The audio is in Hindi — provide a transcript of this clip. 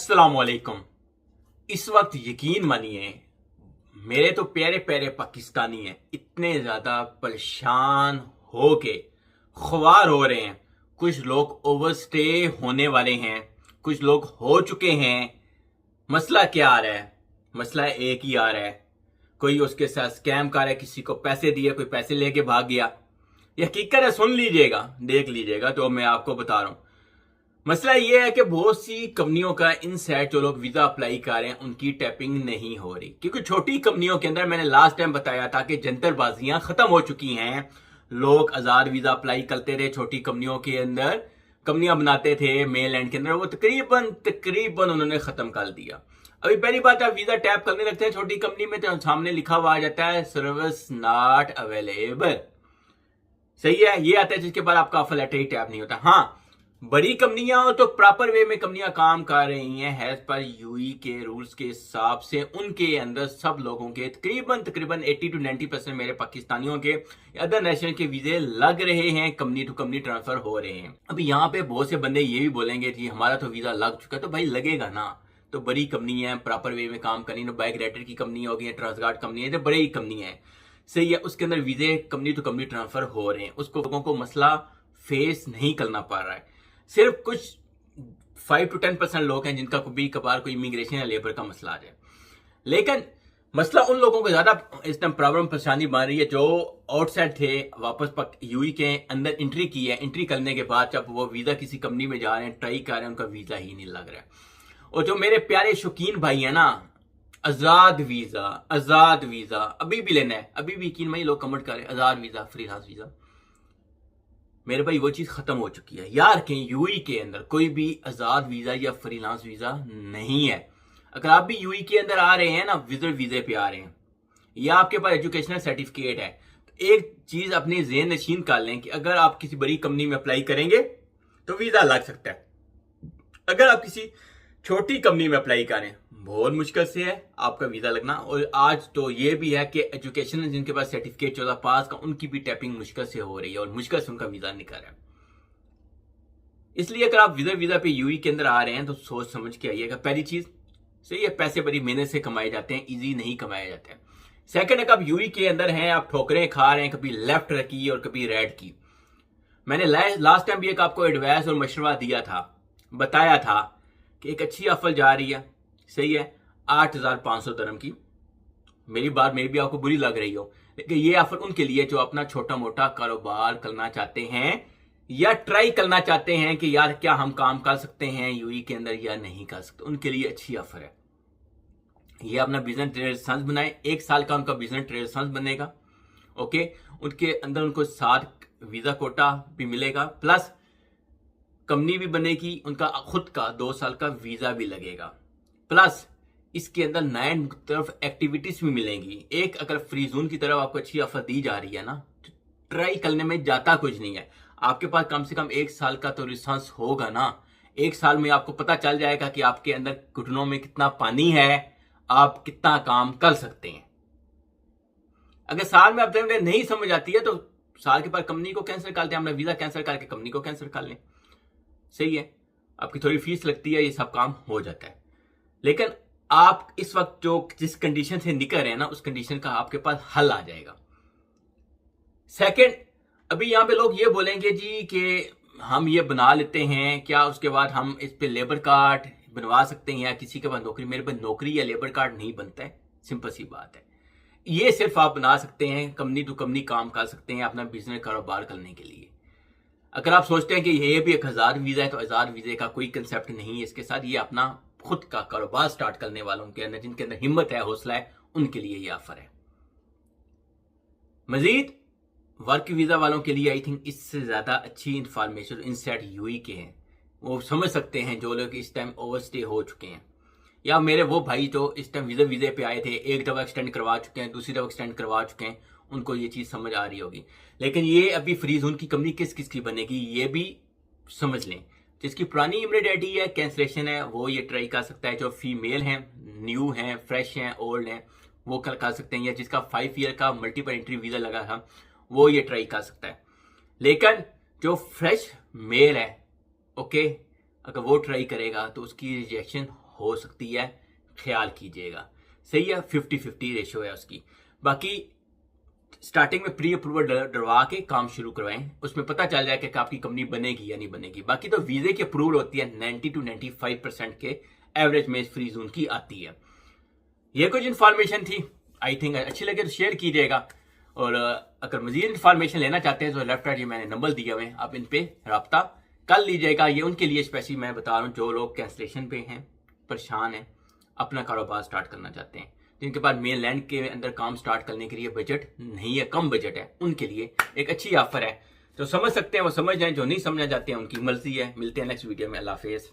अस्सलाम वालेकुम। इस वक्त यकीन मानिए मेरे तो प्यारे प्यारे पाकिस्तानी हैं इतने ज़्यादा परेशान हो के ख्वार हो रहे हैं। कुछ लोग ओवरस्टे होने वाले हैं, कुछ लोग हो चुके हैं। मसला क्या आ रहा है? मसला एक ही आ रहा है, कोई उसके साथ स्कैम कर रहा है, किसी को पैसे दिए, कोई पैसे लेके भाग गया। यह हकीकत है, सुन लीजिएगा, देख लीजिएगा। तो मैं आपको बता रहा हूँ, मसला यह है कि बहुत सी कंपनियों का इनसाइड जो लोग वीजा अप्लाई कर रहे हैं उनकी टैपिंग नहीं हो रही, क्योंकि छोटी कंपनियों के अंदर मैंने लास्ट टाइम बताया था कि जंतरबाजियां खत्म हो चुकी हैं। लोग आजाद वीजा अप्लाई करते थे छोटी कंपनियों के अंदर, कंपनियां बनाते थे मेल एंड के अंदर, वो तकरीबन उन्होंने खत्म कर दिया। अभी पहली बात, आप वीजा टैप करने लगते हैं छोटी कंपनी में तो सामने लिखा हुआ आ जाता है सर्विस नॉट अवेलेबल। सही है, ये आता है जिसके बाद आपका ऑफर लेटर ही टैप नहीं होता। हाँ, बड़ी कंपनियां तो प्रॉपर वे में कंपनियां काम कर रही हैं एज पर यूई के रूल्स के हिसाब से। उनके अंदर सब लोगों के तकरीबन 80 to 90% मेरे पाकिस्तानियों के अदर नेशनल के वीजे लग रहे हैं, कंपनी टू कंपनी ट्रांसफर हो रहे हैं। अभी यहाँ पे बहुत से बंदे ये भी बोलेंगे कि हमारा तो वीजा लग चुका है, तो भाई लगेगा ना। तो बड़ी कंपनी है, प्रॉपर वे में काम करनी, तो बाइक राइडर की कंपनी होगी, ट्रांसगार्ड कंपनी है, तो बड़ी कंपनी है, सही है। उसके अंदर वीजे कंपनी टू कंपनी ट्रांसफर हो रहे हैं, उसको लोगों को मसला फेस नहीं करना पड़ रहा है। सिर्फ कुछ 5 to 10% लोग हैं जिनका कभी कभार कोई इमिग्रेशन या लेबर का मसला आ जाए, लेकिन मसला उन लोगों को ज्यादा इस टाइम प्रॉब्लम परेशानी बन रही है जो आउटसाइड थे, वापस यूई के अंदर एंट्री की है। एंट्री करने के बाद जब वो वीजा किसी कंपनी में जा रहे हैं, ट्राई कर रहे हैं, उनका वीजा ही नहीं लग रहा है। और जो मेरे प्यारे शौकीन भाई है ना, आजाद वीजा अभी भी लेना है, अभी भी यकीन भाई लोग कमेंट कर रहे हैं आजाद वीजा, फ्रीलांस वीजा। मेरे भाई वो चीज खत्म हो चुकी है यार। कि यूई के अंदर कोई भी आजाद वीजा या फ्रीलांस वीजा नहीं है। अगर आप भी यूई के अंदर आ रहे हैं ना, विजिट वीजे पे आ रहे हैं, या आपके पास एजुकेशनल सर्टिफिकेट है, तो एक चीज अपनी ज़हन नशीन कर लें कि अगर आप किसी बड़ी कंपनी में अप्लाई करेंगे तो वीजा लग सकता है। अगर आप किसी छोटी कंपनी में अप्लाई करें, बहुत मुश्किल से है आपका वीजा लगना। और आज तो ये भी है कि एजुकेशन जिनके पास सर्टिफिकेट 14 पास का, उनकी भी टैपिंग मुश्किल से हो रही है और मुश्किल से उनका वीजा निकल रहा है। इसलिए अगर आप वीजा पे यूई के अंदर आ रहे हैं तो सोच समझ के आइएगा। पहली चीज, सही है, पैसे बड़ी मेहनत से कमाए जाते हैं, इजी नहीं कमाए जाते हैं। सेकंड, अगर आप यूई के अंदर हैं, आप ठोकरें खा रहे हैं, कभी लेफ्ट की और कभी राइट की। मैंने लास्ट टाइम भी एक आपको एडवाइस और मशवरा दिया था, बताया था कि एक अच्छी ऑफर जा रही है, सही है, 8,500 दरम की। मेरी बात मे भी आपको बुरी लग रही हो, लेकिन ये ऑफर उनके लिए जो अपना छोटा मोटा कारोबार करना चाहते हैं या ट्राई करना चाहते हैं कि यार क्या हम काम कर सकते हैं यूई के अंदर या नहीं कर सकते, उनके लिए अच्छी ऑफर है। ये अपना बिजनेस ट्रेड लाइसेंस बनाए, 1 साल का उनका बिजनेस ट्रेड लाइसेंस बनेगा। ओके, उनके अंदर उनको 7 वीजा कोटा भी मिलेगा, प्लस कंपनी भी बनेगी, उनका खुद का 2 साल का वीजा भी लगेगा, प्लस इसके अंदर नए तरफ एक्टिविटीज भी मिलेंगी। एक अगर फ्री जोन की तरफ आपको अच्छी ऑफर दी जा रही है ना, तो ट्राई करने में जाता कुछ नहीं है। आपके पास कम से कम 1 साल का तो रिसर्च होगा ना। 1 साल में आपको पता चल जाएगा कि आपके अंदर घुटनों में कितना पानी है, आप कितना काम कर सकते हैं। अगर साल में आप नहीं समझ आती है तो साल के बाद कंपनी को कैंसिल कर दें, अपना वीजा कैंसिल करके कंपनी को कैंसिल कर लें, सही है। आपकी थोड़ी फीस लगती है, ये सब काम हो जाता है। लेकिन आप इस वक्त जो जिस कंडीशन से निकल रहे हैं ना, उस कंडीशन का आपके पास हल आ जाएगा। सेकंड, अभी यहां पे लोग ये बोलेंगे जी कि हम ये बना लेते हैं क्या, उसके बाद हम इस पे लेबर कार्ड बनवा सकते हैं या किसी के पास नौकरी। मेरे पास नौकरी या लेबर कार्ड नहीं बनता है, सिंपल सी बात है। ये सिर्फ आप बना सकते हैं, कंपनी टू कंपनी काम कर सकते हैं अपना बिजनेस कारोबार करने के लिए। अगर आप सोचते हैं कि ये भी एक आजाद वीजा है, तो आजाद वीजे का कोई कंसेप्ट नहीं है इसके साथ। ये अपना खुद का कारोबार स्टार्ट करने वालों के अंदर, जिनके अंदर हिम्मत है, हौसला है, उनके लिए ये ऑफर है। मजीद वर्क वीजा वालों के लिए आई थिंक इससे ज्यादा अच्छी इंफॉर्मेशन इनसाइड यूई के हैं, वो समझ सकते हैं जो लोग इस टाइम ओवरस्टे हो चुके हैं, या मेरे वो भाई जो इस टाइम वीजे पे आए थे, एक दफा एक्सटेंड करवा चुके हैं, दूसरी दफा एक्सटेंड करवा चुके हैं, उनको ये चीज समझ आ रही होगी। लेकिन ये अभी फ्री जोन की कंपनी किस किस की बनेगी ये भी समझ लें। जिसकी पुरानी इमिडिएटी है, कैंसलेशन है, वो ये ट्राई कर सकता है। जो फीमेल हैं, न्यू हैं, फ्रेश हैं, ओल्ड हैं, वो कर सकते हैं। या जिसका 5 ईयर का मल्टीपल एंट्री वीजा लगा था, वो ये ट्राई कर सकता है। लेकिन जो फ्रेश मेल है, ओके, अगर वो ट्राई करेगा तो उसकी रिजेक्शन हो सकती है, ख्याल कीजिएगा। सही है, 50-50 रेशो है उसकी। बाकी स्टार्टिंग में प्री अप्रूवल डलवा के काम शुरू करवाएं, उसमें पता चल जाए कि आपकी कंपनी बनेगी या नहीं बनेगी। बाकी तो वीजे की अप्रूवल होती है 90 to 95% के एवरेज में फ्री जोन की आती है। ये कुछ इन्फॉर्मेशन थी, आई थिंक अच्छी लगे तो शेयर कीजिएगा। और अगर मजीद इन्फॉर्मेशन लेना चाहते हैं तो लेफ्ट राइट ये मैंने नंबर दिया हुए हैं, आप इन पे रब्ता कर लीजिएगा। ये उनके लिए स्पेशली मैं बता रहा हूँ जो लोग कैंसलेशन पे हैं, परेशान हैं, अपना कारोबार स्टार्ट करना चाहते हैं, जिनके पास मेन लैंड के अंदर काम स्टार्ट करने के लिए बजट नहीं है, कम बजट है, उनके लिए एक अच्छी ऑफर है। तो समझ सकते हैं वो समझ जाएं, जो नहीं समझना चाहते हैं उनकी मर्जी है। मिलते हैं नेक्स्ट वीडियो में। अल्लाह हाफिज़।